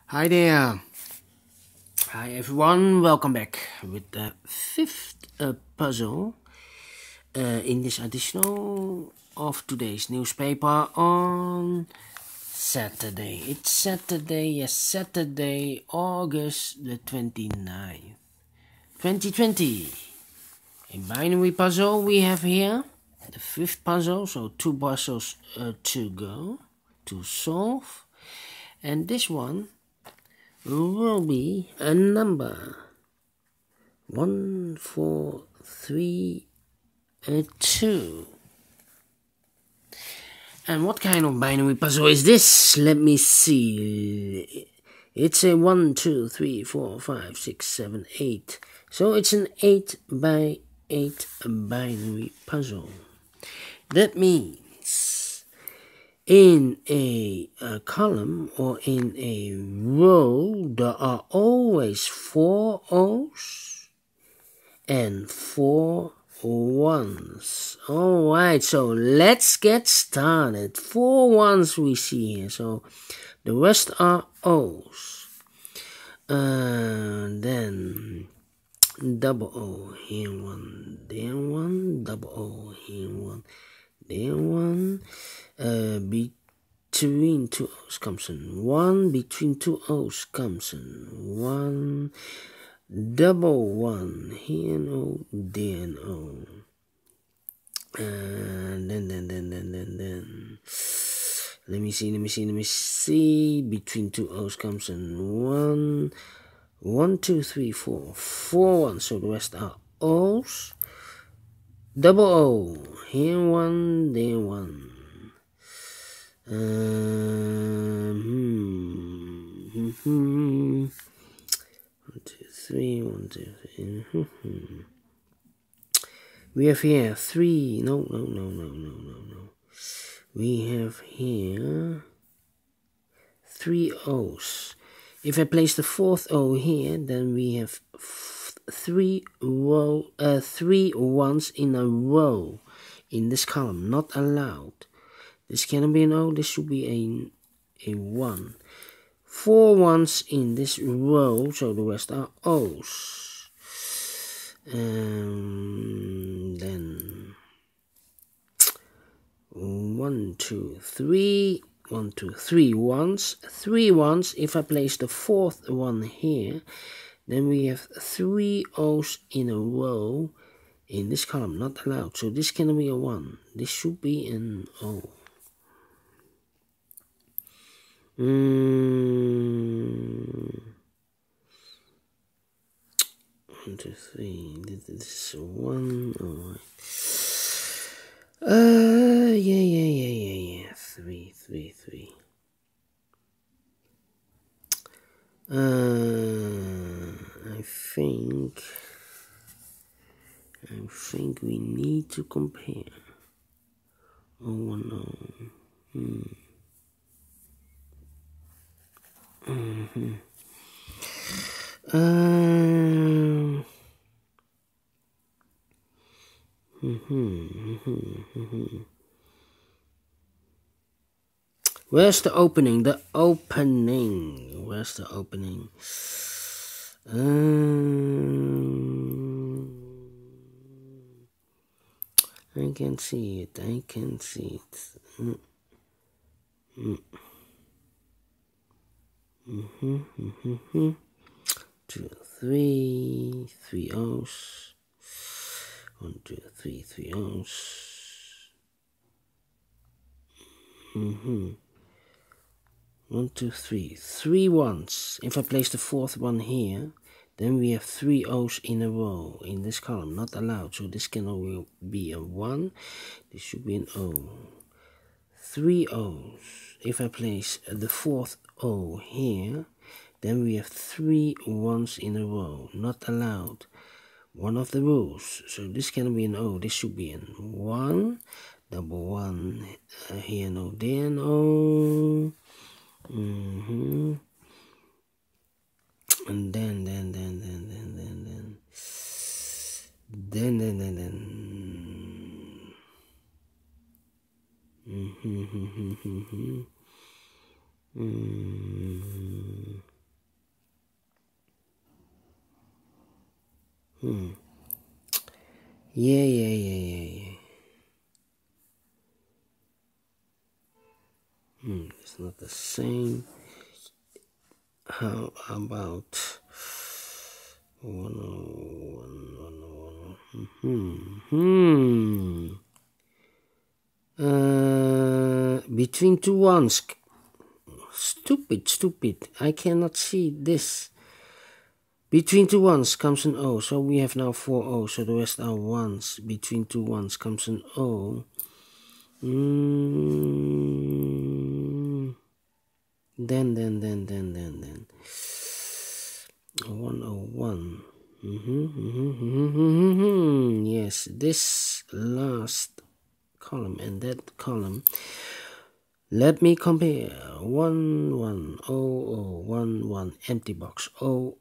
Hi there. Hi everyone, welcome back with the fifth puzzle in this edition of today's newspaper on Saturday. It's Saturday, yes, Saturday, August the 29th, 2020. A binary puzzle we have here, the fifth puzzle, so two puzzles to go, to solve. And this one will be a number 1, 4, 3, 2. And what kind of binary puzzle is this? Let me see. It's a 1, 2, 3, 4, 5, 6, 7, 8. So it's an 8 by 8 binary puzzle. That means in a column or in a row, there are always 4 O's and 4 1s. Alright, so let's get started. 4 1s we see here, so the rest are O's. Then double O, here 1, there 1, double O, here 1, there 1. Between 2 O's comes in 1, between 2 O's comes in 1, double 1, here an O, there an O. And then, let me see, between 2 O's comes in 1, 1, 2, 3, 4, 4 1s, so the rest are O's, double O, here 1, there 1. 1, 2, 3, 1, 2, 3. We have here 3. No. We have here 3 O's. If I place the 4th O here, then we have 3 1s in a row in this column. Not allowed. This cannot be an O, this should be a 1. 4 1s in this row, so the rest are O's. Then 1, 2, 3. 1, 2, 3 1s. 3 1s. If I place the 4th one here, then we have 3 O's in a row in this column. Not allowed. So this cannot be a 1. This should be an O. 1, 2, 3. This is 1. Alright. Yeah. 3. I think we need to compare. Oh no. Where's the opening? Where's the opening? I can see it. 2, 3, 3 O's. 1, 2, 3, 3 O's. 1, 2, 3. 3 1s. If I place the 4th one here, then we have 3 O's in a row in this column. Not allowed. So this can only be a 1. This should be an O. 3 O's. If I place the 4th O here, then we have 3 1s in a row. Not allowed. One of the rules. So this can be an O. This should be an 1. Double 1. Here no, there no. And then. Yeah. It's not the same. How about 101? Between two ones. Stupid. I cannot see this. Between two ones comes an O, so we have now 4 O, so the rest are ones. Between two ones comes an O. Then 101. Yes, this last column and that column. Let me compare. 110011 empty box 00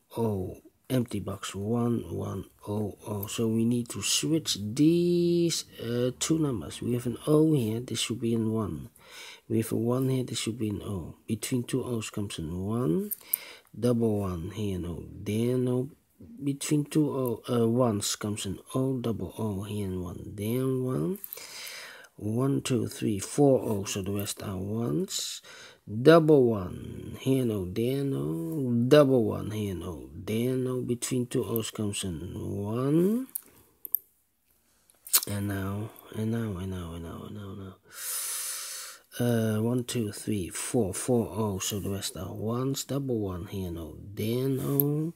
empty box 1100. So we need to switch these two numbers. We have an O here, this should be in 1. We have a 1 here, this should be an O. Between two O's comes an 1. Double 1 here, no, there, no. Between two ones comes an O, double O here and 1, there, 1. 1, 2, 3, 4 O, so the rest are ones. Double 1 here, no, there, no. Double 1 here, no, there, no. Between two O's comes an 1. And now. 1, 2, 3, 4 O, so the rest are ones. Double 1 here, no, there, no.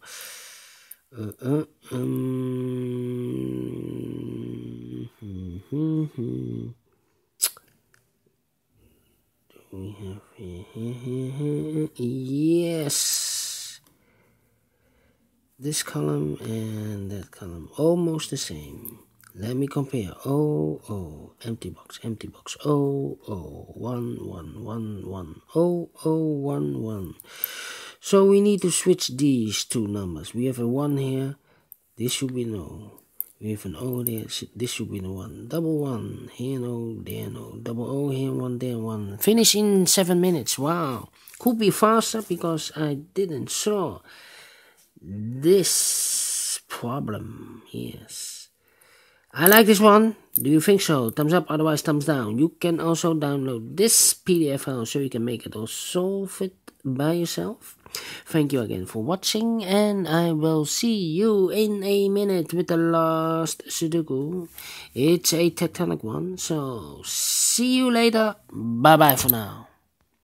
We have here, yes, this column and that column almost the same. Let me compare. Empty box 1 1. So we need to switch these two numbers. We have a 1 here, this should be no. We have an O there, this should be the 1. Double 1 here, no, there, no. Double O here, 1 there, 1. Finish in 7 minutes. Wow, could be faster because I didn't saw this problem. Yes, I like this one. Do you think so? Thumbs up, otherwise thumbs down. You can also download this PDF file so you can make it or solve it by yourself. Thank you again for watching, and I will see you in a minute with the last Sudoku. It's a tectonic one, so see you later. Bye bye for now.